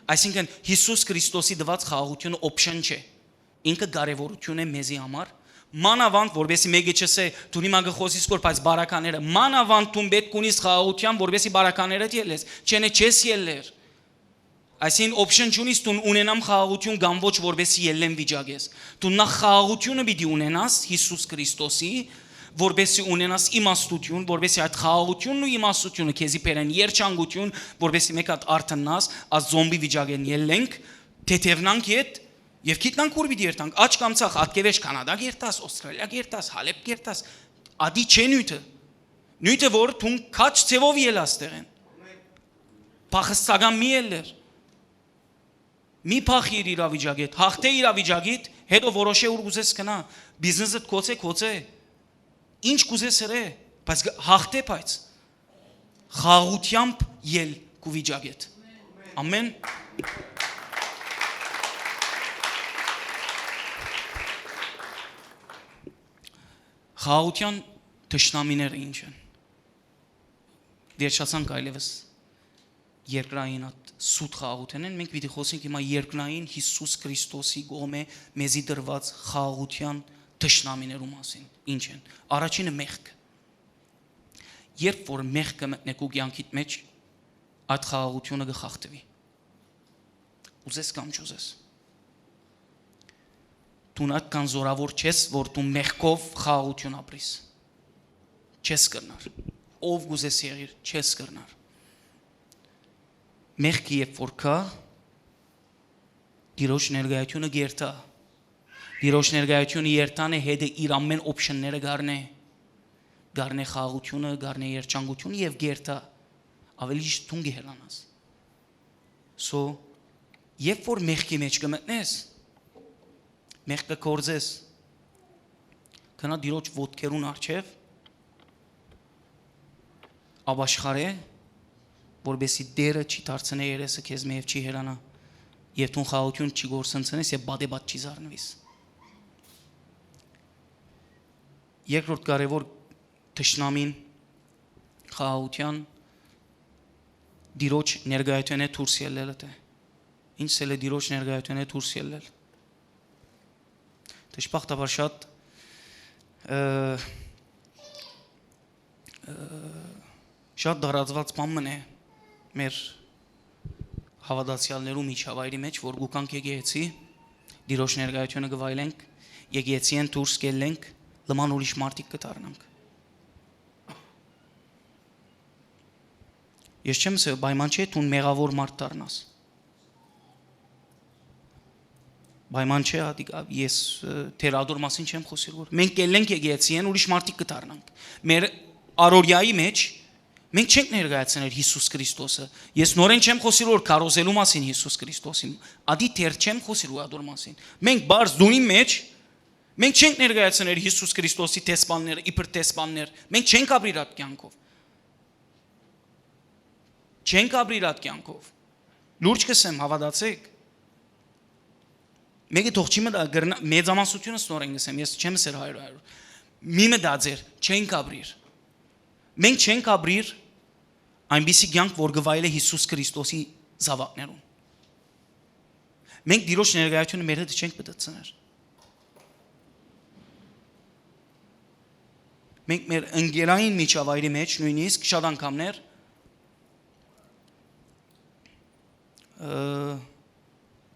Այսինքն Հիսուս Քրիստոսի դված խաղաղությունը օպշն չէ։ Ինքը կարևորություն է մեզի համար։ Մանավանդ որբեսի մեկը չսե դու հիմա գխոսիս որ բայց բարակաները մանավանդ դու պետք ունիս խաղաղության որբեսի բարակաները ելես չենե չես ելեր այսին օպշն չունիս դու ունենամ խաղաղություն կամ ոչ որբեսի ելեմ վիճակես դու նախ խաղաղությունը պիտի ունենաս Հիսուս Քրիստոսի որբեսի ունենաս իմաստություն որբեսի այդ խաղաղությունն ու իմաստությունը քեզի բերեն երջանկություն որբեսի մեկ հատ արթնաս աս զոմբի վիճակեն ելենք թեթևնանք իդ Եվ գիտնանք որ պիտի երթանք, աչ կամ ցախ, ատկևեշ Կանադա գերտաս, Ավստրալիա գերտաս, Հալեբ գերտաս, ադի չէ նույթը։ Նույթը որ դու քաչ ծևով ելաս տեղեն։ Փախստական մի ելեր։ Մի փախիր իրավիճակետ, հաղթե իրավիճակիդ, հետո որոշե ուր գուզես կնա, բիզնեսդ կոցե։ Ինչ գուզես հրե, բայց հաղթե բայց խաղաղությամբ ել քու վիճակետ։ Ամեն։ Խաղաղության թշնամիները ինչ են։ Վերջացանք այլևս երկրային սուտ խաղաղութեն են, մենք պիտի խոսենք հիմա երկրային Հիսուս Քրիստոսի կողմէ մեզի դրված խաղաղության թշնամիներու մասին։ Ինչ են։ Առաջինը մեղքը։ Երբ որ մեղքը մտնեք ու կյանքիդ մեջ, այդ խաղաղությունը կխախտվի։ Ուզես կամ չուզես։ Դու այդքան զորավոր չես, որ դու մեղքով խաղաղություն ապրիս։ Չես կրնար։ Ով գուզես եղիր, չես կրնար։ Մեղքը երբ որ կա, Տիրոջ ներկայությունը գերտա։ Տիրոջ ներկայությունը երթան է հետը իր ամեն օպշնները գարնե խաղաղությունը, գարնե երջանկությունը եւ գերտա։ Ավելի ճիշտ դու գեհրանաս։ So, երբ որ մեղքի մեջ կմտնես, մեղքը կորձես, կնա դիրոջ ոտքերուն արջև, աբաշխար է, որբեսի դերը չի դարձնե երեսը քեզ մեև չի հերանա, և տուն խաղություն չի գործընցնես և բադեբատ չի զարնվիս։ Երկրորդ կարևոր թշնամին խաղության դիրոջ ներգայություն է դուրս ելելը թե։ Ինչ սել է դիրոջ ներգայություն է դուրս ելել։ Դժբախտաբար շատ դարածված բան մն է մեր հավատացյալներու միջավայրի մեջ, որ գուկանք եկեղեցի, դիրոջ ներկայությունը գվայելենք, եկեղեցիեն դուրս գելենք, լման ուրիշ մարդիկ կդառնանք։ Ես չեմ ասել, պայման չէ դու մեղավոր մարդ դառնաս։ Պայման չէ, ես թերադոր մասին չեմ խոսել, որ մենք գելենք եկեղեցիեն, ուրիշ մարդիկ կդառնանք։ Մեր առօրյայի մեջ մենք չենք ներկայացնել Հիսուս Քրիստոսը։ Ես նորեն չեմ խոսել որ քարոզելու մասին Հիսուս Քրիստոսին։ Ադի թեր չեմ խոսել ուղադոր մասին։ Մենք բարձ դունի մեջ մենք չենք ներկայացնել Հիսուս Քրիստոսի տեսփանները, իբր տեսփաններ։ Մենք չենք ապրիր այդ կյանքով։ Չենք ապրիր այդ կյանքով։ Լուրջ կսեմ, հավատացեք։ Մեկը թողչիմը դա մեծամասնությունը նորեն գսեմ, ես չեմ ասել 100%։ Միմը դա ձեր չենք ապրիր։ Մենք չենք ապրիր այնպիսի կյանք, որ գվայել է Հիսուս Քրիստոսի զավակներուն։ Մենք դիրոջ ներկայությունը մեր հետ չենք պատծներ։ Մենք մեր ընկերային միջավայրի մեջ նույնիսկ շատ անգամներ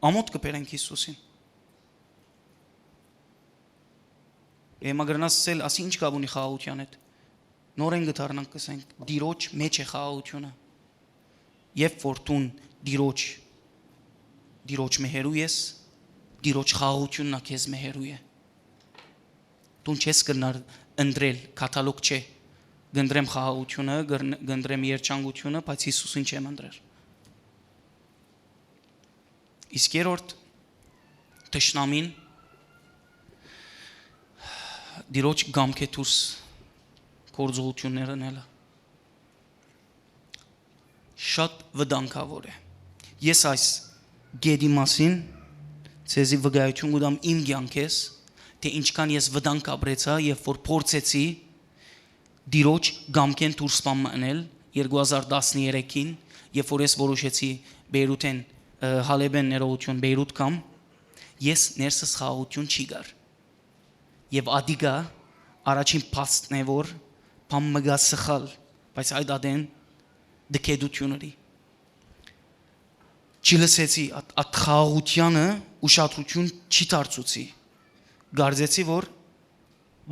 ամոթ կբերենք Հիսուսին։ Եմագրնաս ասել, ասի ինչ կապ ունի խաղաղության հետ։ Նորեն գտարնանք կսենք, դիրոջ մեջ է խաղաղությունը։ Երբ որ տուն դիրոջ մեհերու ես, դիրոջ խաղաղությունն է քեզ մեհերու է։ Տուն չես կրնար ընդրել, կատալոգ չէ։ Գնդրեմ խաղաղությունը, գնդրեմ երջանկությունը, բայց Հիսուսին չեմ ընդրել։ Իսկ երրորդ թշնամին դիրոջ գամքե դուրս գործողությունները նելը շատ վտանգավոր է։ Ես այս գեդի մասին ցեզի վկայություն կտամ իմ կյանքես, թե ինչքան ես վտանգ ապրեցա, երբ որ փորձեցի դիրոջ գամքեն դուրս մնել 2013-ին, երբ որ ես որոշեցի Բեյրութեն Հալեբեն ներողություն Բեյրութ կամ ես ներսս խաղաղություն չի գար։ Եվ ադիգա առաջին փաստն է որ բամ մգա սխալ, բայց այդ ադեն դկեդությունների։ Չլսեցի այդ խաղաղությանը ուշադրություն չի դարձուցի։ Գարձեցի որ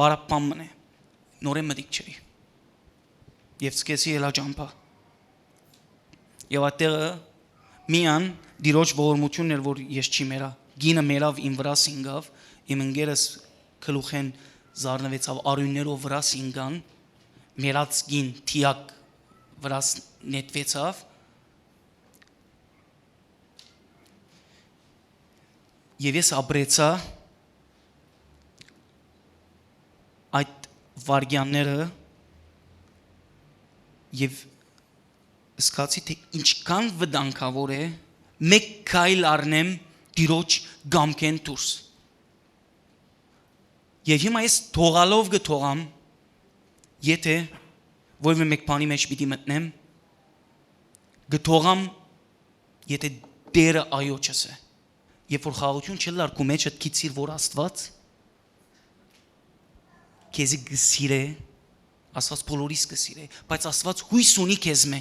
բարապամն է, նորեն մտիկ չէի։ Եվ սկսեցի ելա ջամփա։ Եվ այդտեղը միան դիրոջ ողորմությունն էր որ ես չի մերա։ Գինը մերավ իմ վրա սինգավ, իմ ընկերս քլուխեն զարնվեցավ արյուններով վրա սինգան, մերած գին թիակ վրա նետվեցավ։ Եվ ես ապրեցա այդ վարգյանները եւ սկացի թե ինչքան վտանգավոր է մեկ քայլ առնեմ դիրոջ գամքեն դուրս։ Եվ հիմա ես թողալով գթողամ, եթե որևէ մեկ բանի մեջ պիտի մտնեմ, գթողամ, եթե դերը այո չասե։ Երբ որ խաղաղություն չլարկու մեջ այդ քիծիր որ Աստված քեզի գսիրե, Աստված բոլորիս գսիրե, բայց Աստված հույս ունի քեզ մե։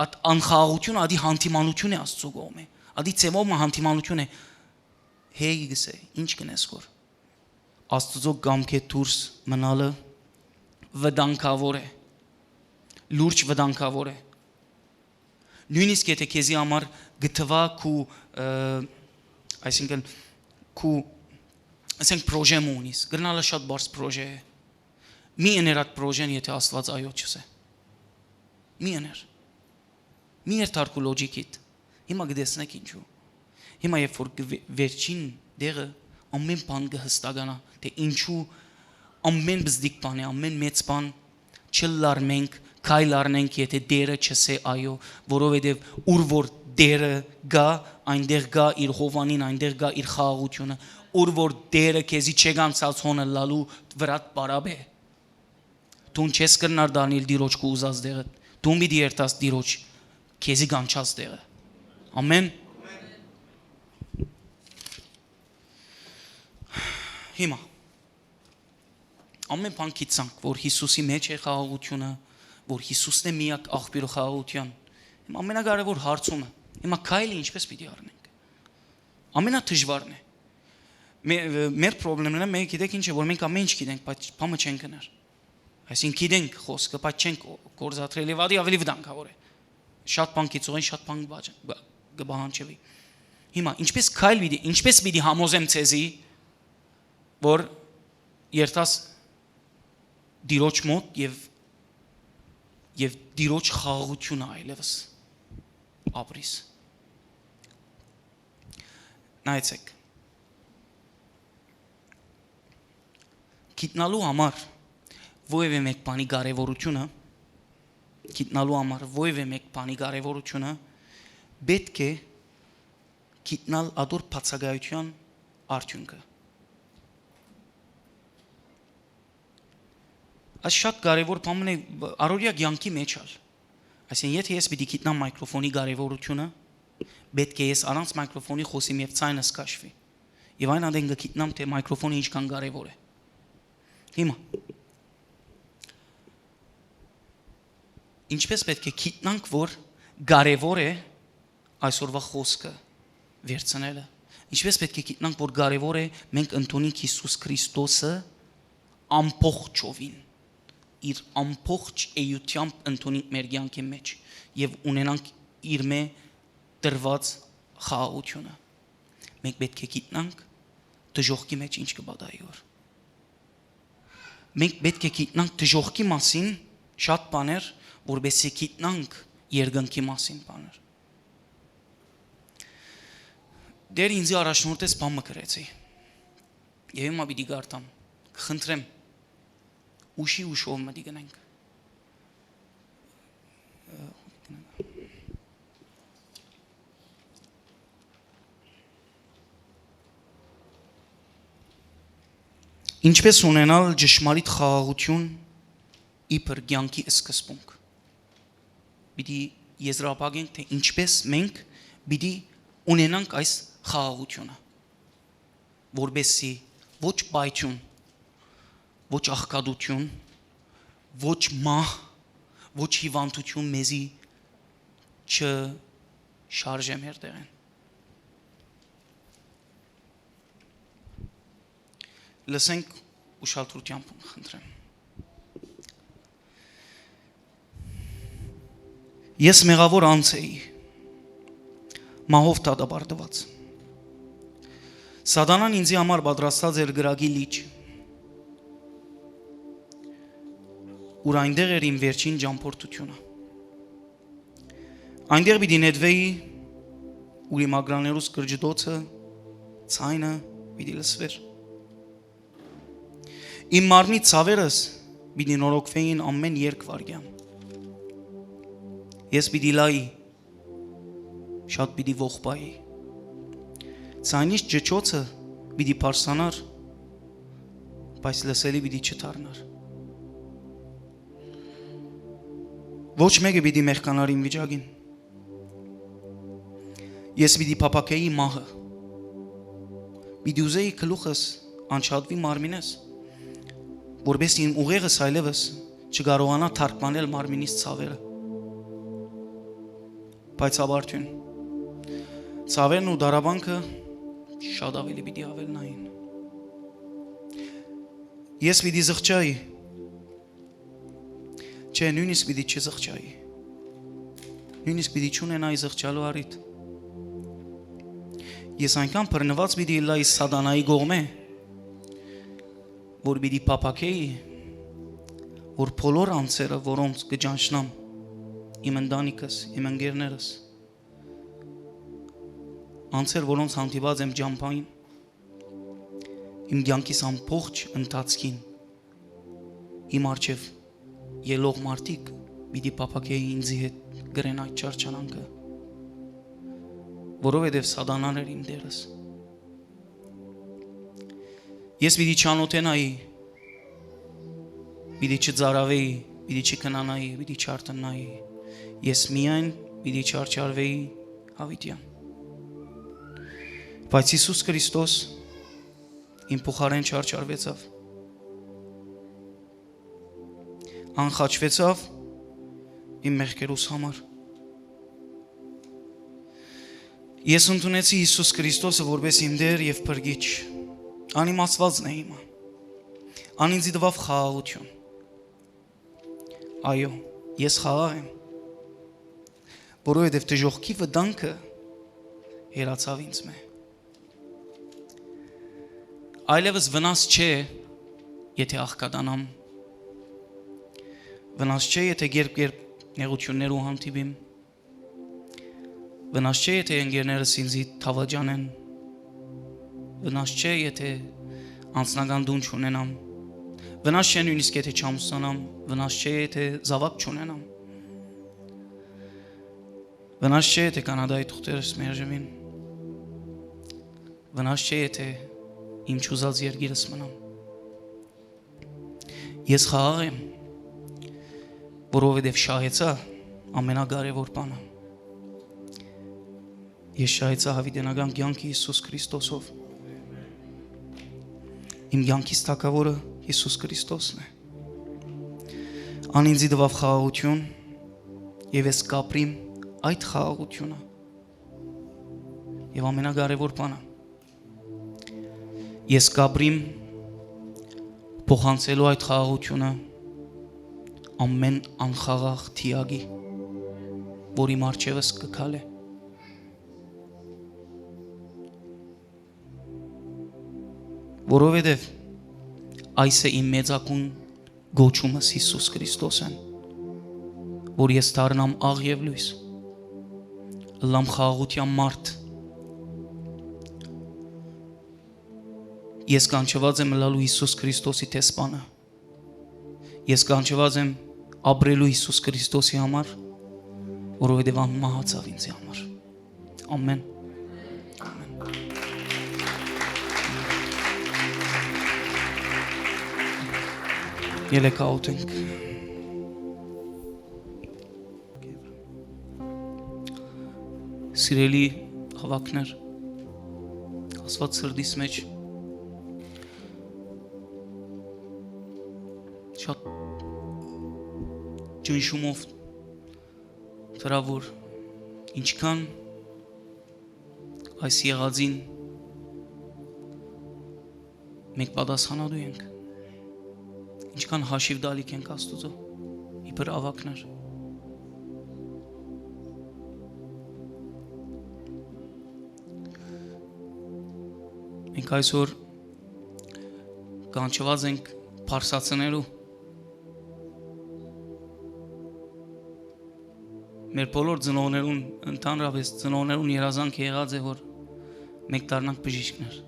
Այդ անխաղաղությունը ադի հանդիմանություն է Աստծո կողմէ։ Ադի ծևով հանդիմանություն է։ Հեյ գսե, ինչ կնես որ։ Աստծո գամքե դուրս մնալը վտանգավոր է։ Լուրջ վտանգավոր է։ Նույնիսկ եթե քեզի համար գտվա քու այսինքն քու ասենք պրոժե ունիս, գնալը շատ բարձ պրոժե է։ Մի եներ այդ պրոժեն եթե Աստված այո չսե։ Մի եներ։ Մի երթարկու լոջիկիտ։ Հիմա գտեսնեք ինչու։ Հիմա երբ որ վերջին դեղը ամեն բան կհստականա, թե ինչու ամեն բզդիկ բան է, ամեն մեծ բան չլարմենք, քայլ առնենք, եթե դերը չսե այո, որովհետև ուր որ դերը գա, այնտեղ գա իր հովանին, այնտեղ գա իր խաղաղությունը, ուր որ դերը քեզի չեգանցած հոնը լալու վրա բարապ է։ Դու չես կրնար դանիել դիրոջ կու ուզած դեղը, դու մի դիերտաս դիրոջ քեզի գանչած դեղը։ Ամեն։ Հիմա ամեն բան գիտենք, որ Հիսուսի մեջ է խաղաղությունը, որ Հիսուսն է միակ աղբյուրը խաղաղության, Ամենակարևոր հարցումը, հիմա քայլը ինչպես պիտի առնենք։ Ամենադժվարն է։ Մեր խնդիրները մենք գիտենք ինչ է, որ մենք ամեն ինչ գիտենք, բայց բամը չենք գնար։ Այսինքն գիտենք խոսքը, բայց չենք կորզատրել եւ ավելի վտանգավոր է։ Շատ բան գիծողին շատ բան կբանջվի։ Հիմա ինչպես պիտի համոզեմ ցեզի, որ երթաս դիրոջ մոտ եւ դիրոջ խաղաղությունը այլևս ապրիս։ Նայեցեք։ Գիտնալու համար ովևէ մեկ բանի կարևորությունը պետք է գիտնալ ադոր բացակայության արդյունքը։ Այս շատ կարևոր բան է առօրյա կյանքի մեջ ալ։ Այսինքն եթե ես պիտի գիտնամ միկրոֆոնի կարևորությունը, պետք է ես առանց միկրոֆոնի խոսիմ եւ ցայնս կաշվի։ Եվ այն անդեն գիտնամ թե միկրոֆոնը ինչքան կարևոր է։ Հիմա ինչպես պետք է գիտնանք, որ կարևոր է այսօրվա խոսքը վերցնելը։ Ինչպես պետք է գիտնանք, որ կարևոր է մենք ընդունենք Հիսուս Քրիստոսը ամբողջովին, իր ամբողջ էությամբ ընդունենք մեր կյանքի մեջ եւ ունենանք իր մե տրված խաղաղությունը։ Մենք պետք է գիտնանք դժոխքի մեջ ինչ կբադայի որ։ Մենք պետք է գիտնանք դժոխքի մասին շատ բաներ, որովհետեւ գիտնանք երկնքի մասին բաներ։ Դեր ինձ առաջնորդեց բան մկրեցի։ Եվ հիմա պիտի գարտամ, խնդրեմ, ուշով մտի գնենք։ Ինչպես ունենալ ճշմարիտ խաղաղություն իբր կյանքի սկզբունք։ Պիտի եզրափակենք, թե ինչպես մենք պիտի ունենանք այս խաղաղությունը, որբեսի ոչ պայթյուն, ոչ աղքատություն, ոչ մահ, ոչ հիվանդություն մեզի չշարժե մեր տեղեն։ Լսենք ուշադրությամբ խնդրեմ։ Ես մեղավոր անձ էի, մահով դատապարտված։ Սատանան ինձի համար պատրաստած էր գրագի լիճ, ուր այնտեղ էր իմ վերջին ճամփորդությունը։ Այնտեղ պիտի նետվեի, ուր իմ ագրաներուս կրճտոցը, ցայնը պիտի լսվեր։ Իմ մարմնի ցավերս պիտի նորոգվեին ամեն երկվայրկյան։ Ես պիտի լայի, շատ պիտի ողբայի։ Ցայնից ջջոցը պիտի պարսանար, բայց լսելի պիտի չդառնար։ Ոչ մեկը պիտի մեղկանար իմ վիճակին։ Ես պիտի փափակեի մահը։ Պիտի ուզեի գլուխս անչադվի մարմինս, որովհետեւ իմ ուղեղս այլևս չկարողանա թարգմանել մարմինիս ցավերը։ Բայց ավարտուն։ Ցավերն ու դարաբանքը շատ ավելի պիտի ավելնային։ Ես պիտի զղջայի։ Չէ, նույնիսկ պիտի չզղջայի։ Նույնիսկ պիտի չունենայի զղջալու առիթ։ Ես այնքան բռնված պիտի լայի սատանայի կողմե, որ պիտի փափակեի, որ բոլոր անձերը, որոնց կճանչնամ, իմ ընտանիքս, իմ ընկերներս, անձեր, որոնց հանդիպած եմ ճամփային, իմ կյանքիս ամբողջ ընթացքին, իմ առջև ելող մարդիկ պիտի փափակեի ինձի հետ գրեն այդ չարչարանքը, որովհետև սատանան էր իմ դերս։ Ես պիտի չանոթենայի, պիտի չծարավեի, պիտի չքնանայի, պիտի չարտնայի, ես միայն պիտի չարչարվեի հավիտյան։ Բայց Հիսուս Քրիստոս իմ փոխարեն չարչարվեցավ, անխաչվեցավ իմ մեղքերուս համար, Ես ընդունեցի Հիսուս Քրիստոսը որպես իմ Տեր եւ Փրկիչ։ Անիմացվածն է իմը։ Ան ինձ տվավ խաղաղություն։ Այո, ես խաղաղ եմ, որովհետև դժոխքի վտանգը հեռացավ ինձ մե։ Այլևս վնաս չէ, եթե աղքատանամ։ Վնաս չէ, եթե երբ նեղություններ ու հանդիպիմ։ Վնաս չէ, եթե ընկերներս ինձ թավաջանեն։ Վնաս չէ, եթե անձնական դուն չունենամ։ Վնաս չէ նույնիսկ եթե չամուսնանամ, վնաս չէ, եթե զավակ չունենամ։ Վնաս չէ, եթե Կանադայի թուղթերս մերժվին։ Վնաս չէ, եթե իմ չուզած երկիրս մնամ։ Ես խաղաղ եմ, որովհետև շահեցա ամենակարևոր բանը։ Ես շահեցա հավիտենական կյանքի Հիսուս Քրիստոսով։ Իմ կյանքիս թագավորը Հիսուս Քրիստոսն է։ Ան ինձ տվավ խաղաղություն եւ ես կապրիմ այդ խաղաղությունը։ Եվ ամենակարևոր բանը ես կապրիմ փոխանցելու այդ խաղաղությունը ամեն անխաղաղ թիագի, որի մարչևս կքալե։ Որովհետև այս է իմ մեծակուն գոչումս Հիսուս Քրիստոսն, որ ես դառնամ աղ եւ լույս, լամ խաղաղության մարդ։ Ես կանչված եմ լալու Հիսուս Քրիստոսի տեսփանը։ Ես կանչված եմ ապրելու Հիսուս Քրիստոսի համար, որովհետև ան մահացավ ինձ համար։ Ամեն։ Ելեք աղոթենք։ Սիրելի հավաքներ, Աստված սրտիս մեջ շատ ճնշումով դրա որ ինչքան այս եղածին մենք պատասխանատու ենք, ինչքան հաշիվ դալիք ենք Աստուծո իբր ավակներ։ Մենք այսօր կանչված ենք փարսացնելու մեր բոլոր ծնողներուն, ընդհանրապես ծնողներուն երազանք եղած է, որ մենք դառնանք բժիշկներ։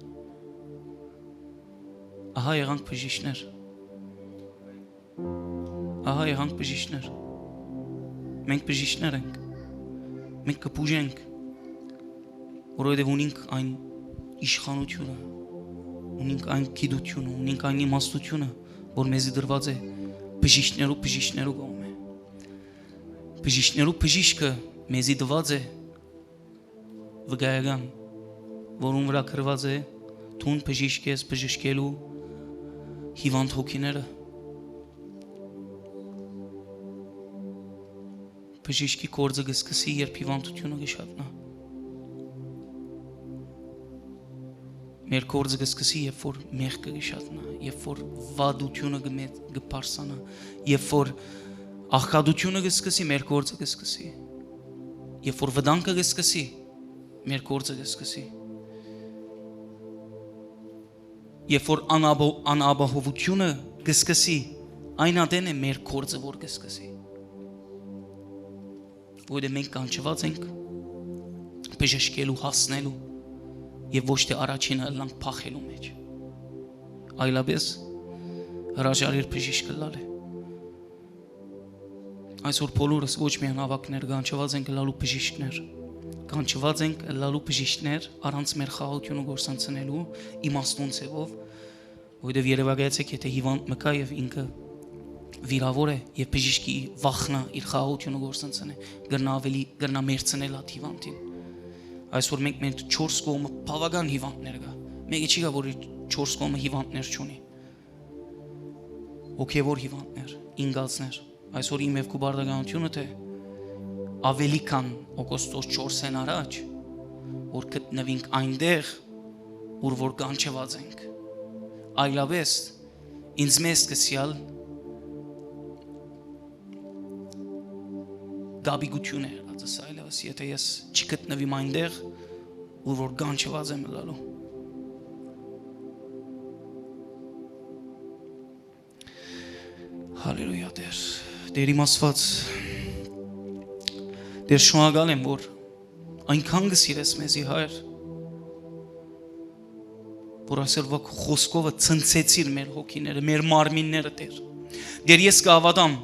Ահա եղանք բժիշկներ։ Ահա եղանք բժիշկներ։ Մենք բժիշկներ ենք։ Մենք կբուժենք, որովհետև ունենք այն իշխանությունը, ունենք այն գիտությունը, ունենք այն իմաստությունը, որ մեզի դրված է բժիշկներու կողմէ։ Բժիշկներու բժիշկը մեզի դված է վկայական, որում վրա գրված է թուն բժիշկ ես բժշկելու հիվանդ հոգիները։ Բժիշկի գործը կսկսի, երբ հիվանդությունը կշատնա։ Մեր գործը կսկսի, երբ որ մեղքը կշատնա, երբ որ վադությունը կպարսանա, երբ որ աղքատությունը կսկսի, մեր գործը կսկսի, երբ որ վտանգը կսկսի, մեր գործը կսկսի, երբ որ անապահովությունը կսկսի, այն ադեն է մեր գործը, որ կսկսի։ Որը մենք կանչված ենք բժշկելու, հասնելու եւ ոչ թե առաջինը ըլլանք փախելու մեջ։ Այլապես հրաժարիր բժիշկ լալ է։ Այսօր բոլորս ոչ միայն ավակներ կանչված ենք լալու բժիշկներ, կանչված ենք լալու բժիշկներ առանց մեր խաղաղությունը գործընծնելու իմաստուն ձևով, որովհետեւ երևակայեցեք, եթե հիվանդ մկա եւ ինքը վիրավոր է եւ բժիշկի վախնա իր խաղաղությունը գործընծն է, գրնա մերցնել այդ հիվանդին։ Այսօր մենք մեր 4 կողմը բավական հիվանդներ կա։ Մեկը չի գա, որ 4 կողմը հիվանդներ չունի։ Հոգևոր հիվանդներ, ինգացներ։ Այսօր իմ եւ քու բարդականությունը թե ավելի քան օգոստոս 4-ին առաջ, որ գտնվենք այնտեղ, ուր որ կանչված ենք։ Այլապես ինձ մեզ կսյալ գաբիգություն է եղածս այլևս, եթե ես չգտնվիմ այնտեղ, ուր որ կանչված եմ լալու։ Հալելույա Տեր, Տեր իմ Աստված, Տեր շնորհակալ եմ, որ այնքան գսիրես մեզի Հայր, որ այսօրվա խոսքովը ցնցեցիր մեր հոգիները, մեր մարմինները Տեր։ Տեր ես կհավատամ,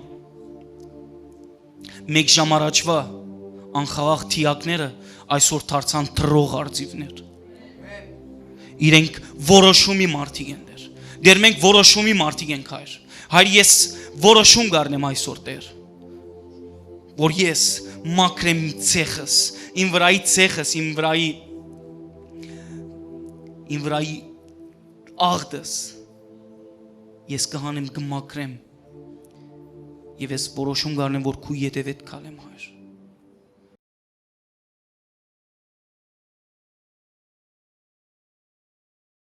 մեկ ժամ առաջվա անխաղաղ թիակները այսօր դարձան թռող արծիվներ։ Իրենք որոշումի մարդիկ են Տեր։ Դեր մենք որոշումի մարդիկ ենք Հայր։ Հայր ես որոշում կառնեմ այսօր Տեր, որ ես մաքրեմ ցեխս, իմ վրայի ցեխս, իմ վրայի աղդս ես կհանեմ կմաքրեմ եւ ես որոշում կառնեմ, որ քու ետևետ քալեմ Հայր։